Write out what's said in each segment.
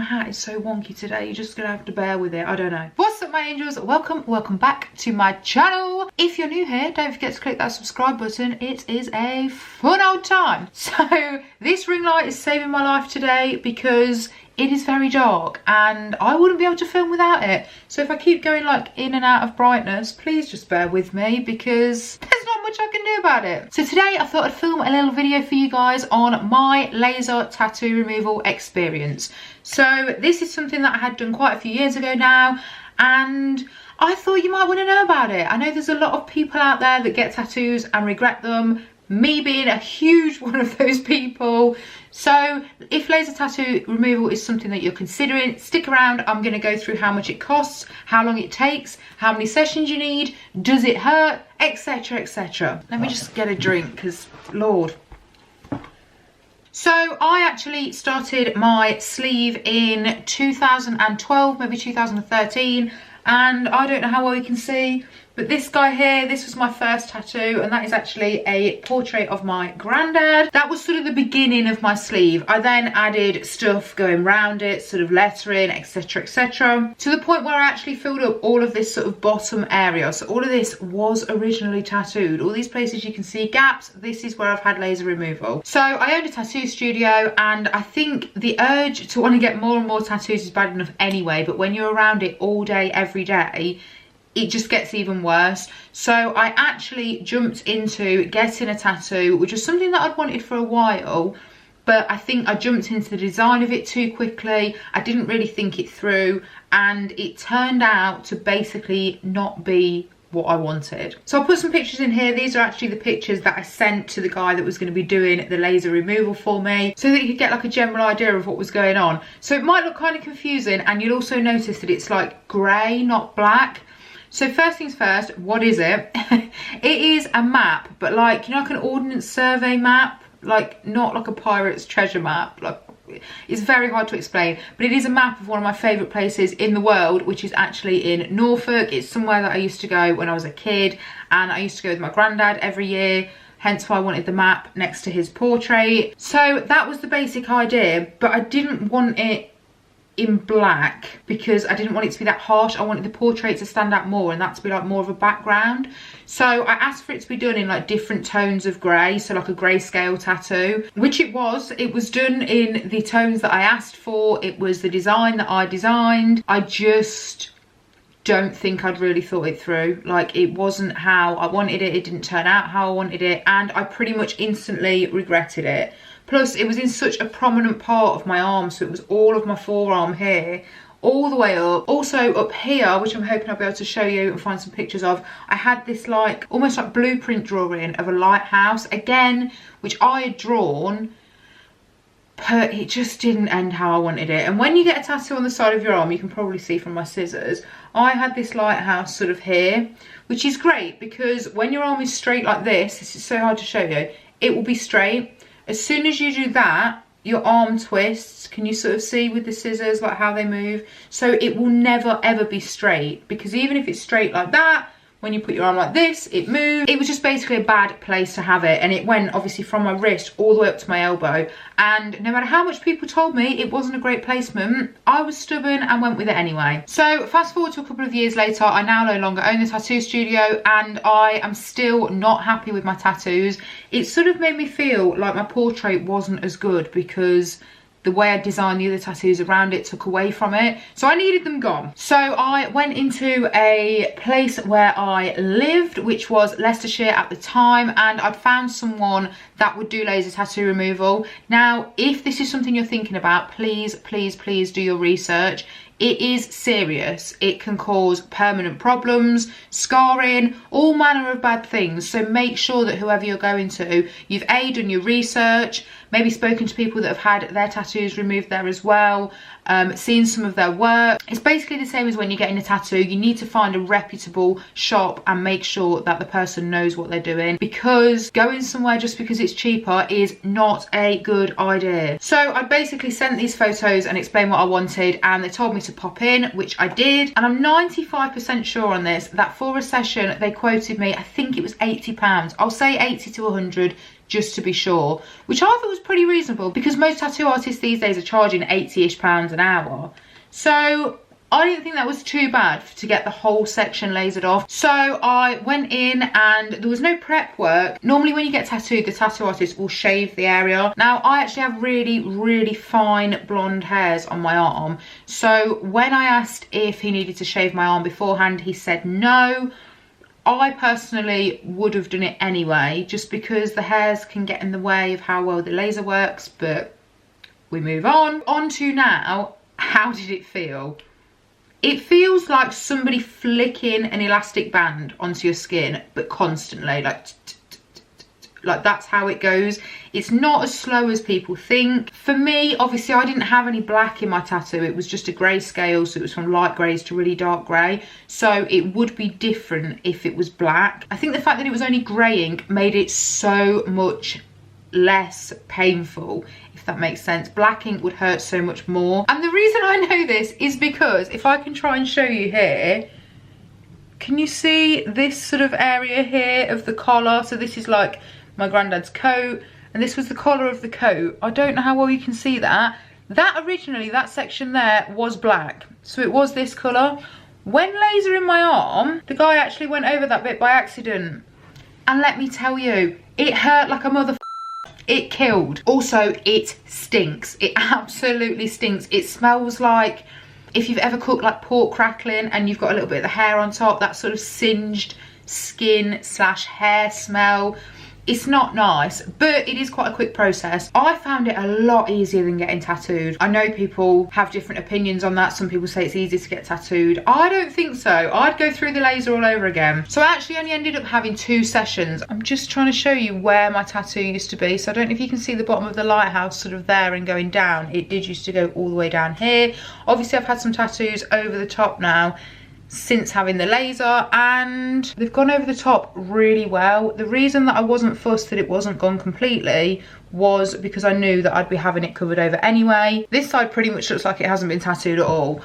hat is so wonky today. You're just gonna have to bear with it. I don't know. What's up, my angels? Welcome back to my channel. If you're new here, don't forget to click that subscribe button. It is a fun old time. So this ring light is saving my life today because it is very dark and I wouldn't be able to film without it. So if I keep going like in and out of brightness, please just bear with me because there's not much I can do about it. So today I thought I'd film a little video for you guys on my laser tattoo removal experience. So this is something that I had done quite a few years ago now, and I thought you might want to know about it. I know there's a lot of people out there that get tattoos and regret them, me being a huge one of those people. So if laser tattoo removal is something that you're considering, stick around. I'm going to go through how much it costs, how long it takes, how many sessions you need, does it hurt, etc, etc. Let me just get a drink because Lord. So I actually started my sleeve in 2012, maybe 2013, and I don't know how well you can see, but this guy here, this was my first tattoo, and that is actually a portrait of my granddad. That was sort of the beginning of my sleeve. I then added stuff going round it, sort of lettering, etc, etc, to the point where I actually filled up all of this sort of bottom area. So all of this was originally tattooed. All these places you can see gaps, this is where I've had laser removal. So I owned a tattoo studio, and I think the urge to want to get more and more tattoos is bad enough anyway, but when you're around it all day, every day, it just gets even worse. So I actually jumped into getting a tattoo, which was something that I'd wanted for a while, but I think I jumped into the design of it too quickly. I didn't really think it through, and it turned out to basically not be what I wanted. So I'll put some pictures in here. These are actually the pictures that I sent to the guy that was going to be doing the laser removal for me, so that you could get like a general idea of what was going on. So it might look kind of confusing, and you'll also notice that it's like grey, not black. So first things first, what is it? It is a map, but like, you know, like an ordnance survey map, like not like a pirate's treasure map. Like, it's very hard to explain, but it is a map of one of my favourite places in the world, which is actually in Norfolk. It's somewhere that I used to go when I was a kid, and I used to go with my granddad every year, hence why I wanted the map next to his portrait. So that was the basic idea, but I didn't want it in black because I didn't want it to be that harsh. I wanted the portrait to stand out more and that to be like more of a background. So I asked for it to be done in like different tones of grey, so like a grayscale tattoo, which it was. It was done in the tones that I asked for. It was the design that I designed. I just don't think I'd really thought it through. Like, it wasn't how I wanted it. It didn't turn out how I wanted it, and I pretty much instantly regretted it. Plus, it was in such a prominent part of my arm, so it was all of my forearm here, all the way up. Also up here, which I'm hoping I'll be able to show you and find some pictures of, I had this like, almost like blueprint drawing of a lighthouse, again, which I had drawn, but it just didn't end how I wanted it. And when you get a tattoo on the side of your arm, you can probably see from my scissors, I had this lighthouse sort of here, which is great because when your arm is straight like this is so hard to show you, it will be straight. As soon as you do that, your arm twists. Can you sort of see with the scissors like how they move? So it will never ever be straight, because even if it's straight like that, when you put your arm like this, it moves. It was just basically a bad place to have it, and it went obviously from my wrist all the way up to my elbow, and no matter how much people told me it wasn't a great placement, I was stubborn and went with it anyway. So fast forward to a couple of years later, I now no longer own the tattoo studio, and I am still not happy with my tattoos. It sort of made me feel like my portrait wasn't as good because the way I designed the other tattoos around it took away from it. So I needed them gone. So I went into a place where I lived, which was Leicestershire at the time, and I'd found someone that would do laser tattoo removal. Now, if this is something you're thinking about, please, please, please do your research. It is serious. It can cause permanent problems, scarring, all manner of bad things. So make sure that whoever you're going to, you've A, done your research, maybe spoken to people that have had their tattoos removed there as well, seen some of their work. It's basically the same as when you're getting a tattoo. You need to find a reputable shop and make sure that the person knows what they're doing, because going somewhere just because it's cheaper is not a good idea. So I basically sent these photos and explained what I wanted, and they told me to pop in, which I did, and I'm 95% sure on this that for a session they quoted me, I think it was £80. I'll say 80 to 100 just to be sure, which I thought was pretty reasonable because most tattoo artists these days are charging £80-ish an hour. So I didn't think that was too bad to get the whole section lasered off. So I went in and there was no prep work. Normally when you get tattooed, the tattoo artist will shave the area. Now I actually have really fine blonde hairs on my arm. So when I asked if he needed to shave my arm beforehand, he said no. I personally would have done it anyway, just because the hairs can get in the way of how well the laser works, but we move on. On to now, how did it feel? It feels like somebody flicking an elastic band onto your skin, but constantly, like that's how it goes. It's not as slow as people think. For me, obviously, I didn't have any black in my tattoo. It was just a grey scale, so it was from light greys to really dark grey. So it would be different if it was black. I think the fact that it was only greying made it so much less painful, if that makes sense. Black ink would hurt so much more. And the reason I know this is because if I can try and show you here, can you see this sort of area here of the collar? So this is like my granddad's coat, and this was the collar of the coat. I don't know how well you can see that. That originally, that section there was black, so it was this colour. When lasering my arm, the guy actually went over that bit by accident, and let me tell you, it hurt like a mother. It killed. Also, it stinks. It absolutely stinks. It smells like if you've ever cooked like pork crackling and you've got a little bit of the hair on top, that sort of singed skin / hair smell. It's not nice, but it is quite a quick process. I found it a lot easier than getting tattooed. I know people have different opinions on that. Some people say it's easy to get tattooed. I don't think so. I'd go through the laser all over again. So I actually only ended up having 2 sessions. I'm just trying to show you where my tattoo used to be. So I don't know if you can see the bottom of the lighthouse sort of there and going down. It did used to go all the way down here. Obviously I've had some tattoos over the top now since having the laser, and they've gone over the top really well. The reason that I wasn't fussed that it wasn't gone completely was because I knew that I'd be having it covered over anyway. This side pretty much looks like it hasn't been tattooed at all.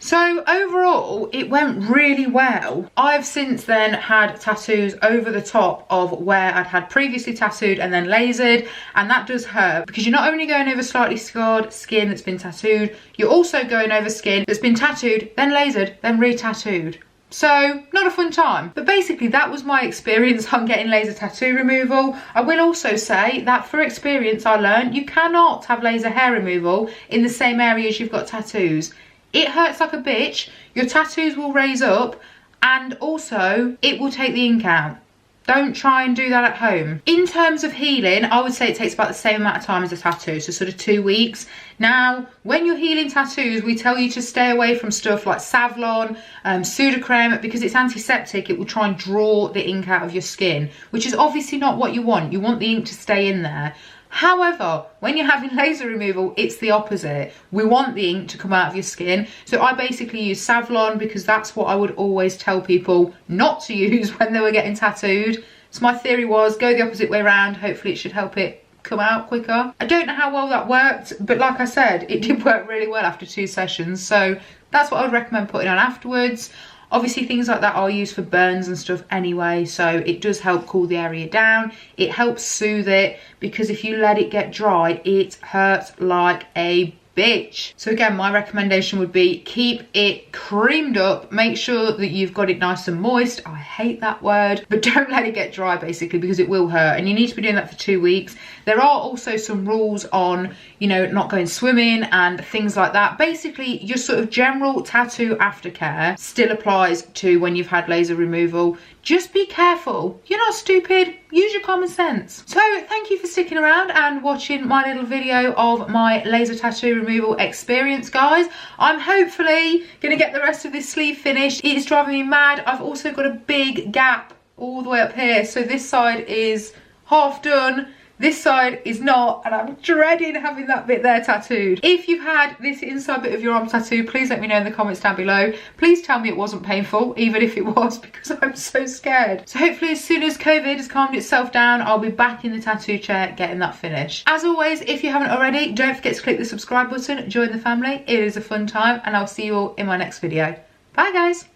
So overall, it went really well. I've since then had tattoos over the top of where I'd had previously tattooed and then lasered, and that does hurt because you're not only going over slightly scarred skin that's been tattooed, you're also going over skin that's been tattooed, then lasered, then re-tattooed. So, not a fun time. But basically, that was my experience on getting laser tattoo removal. I will also say that for experience, I learned you cannot have laser hair removal in the same area as you've got tattoos. It hurts like a bitch, your tattoos will raise up, and also it will take the ink out. Don't try and do that at home. In terms of healing, I would say it takes about the same amount of time as a tattoo, so sort of 2 weeks. Now, when you're healing tattoos, we tell you to stay away from stuff like Savlon, Sudocrem, because it's antiseptic. It will try and draw the ink out of your skin, which is obviously not what you want. You want the ink to stay in there. However, when you're having laser removal, it's the opposite. We want the ink to come out of your skin. So I basically use Savlon because that's what I would always tell people not to use when they were getting tattooed. So my theory was go the opposite way around. Hopefully it should help it come out quicker. I don't know how well that worked, but like I said, it did work really well after 2 sessions. So that's what I would recommend putting on afterwards. Obviously things like that are used for burns and stuff anyway, so it does help cool the area down. It helps soothe it, because if you let it get dry, it hurts like a bitch. So again, my recommendation would be keep it creamed up, make sure that you've got it nice and moist. I hate that word, but don't let it get dry basically, because it will hurt, and you need to be doing that for 2 weeks. There are also some rules on, you know, not going swimming and things like that. Basically, your sort of general tattoo aftercare still applies to when you've had laser removal. Just be careful. You're not stupid. Use your common sense. So thank you for sticking around and watching my little video of my laser tattoo removal experience, guys. I'm hopefully going to get the rest of this sleeve finished. It is driving me mad. I've also got a big gap all the way up here. So this side is half done. This side is not, and I'm dreading having that bit there tattooed. If you've had this inside bit of your arm tattooed, please let me know in the comments down below. Please tell me it wasn't painful, even if it was, because I'm so scared. So hopefully as soon as COVID has calmed itself down, I'll be back in the tattoo chair getting that finished. As always, if you haven't already, don't forget to click the subscribe button, join the family. It is a fun time, and I'll see you all in my next video. Bye guys.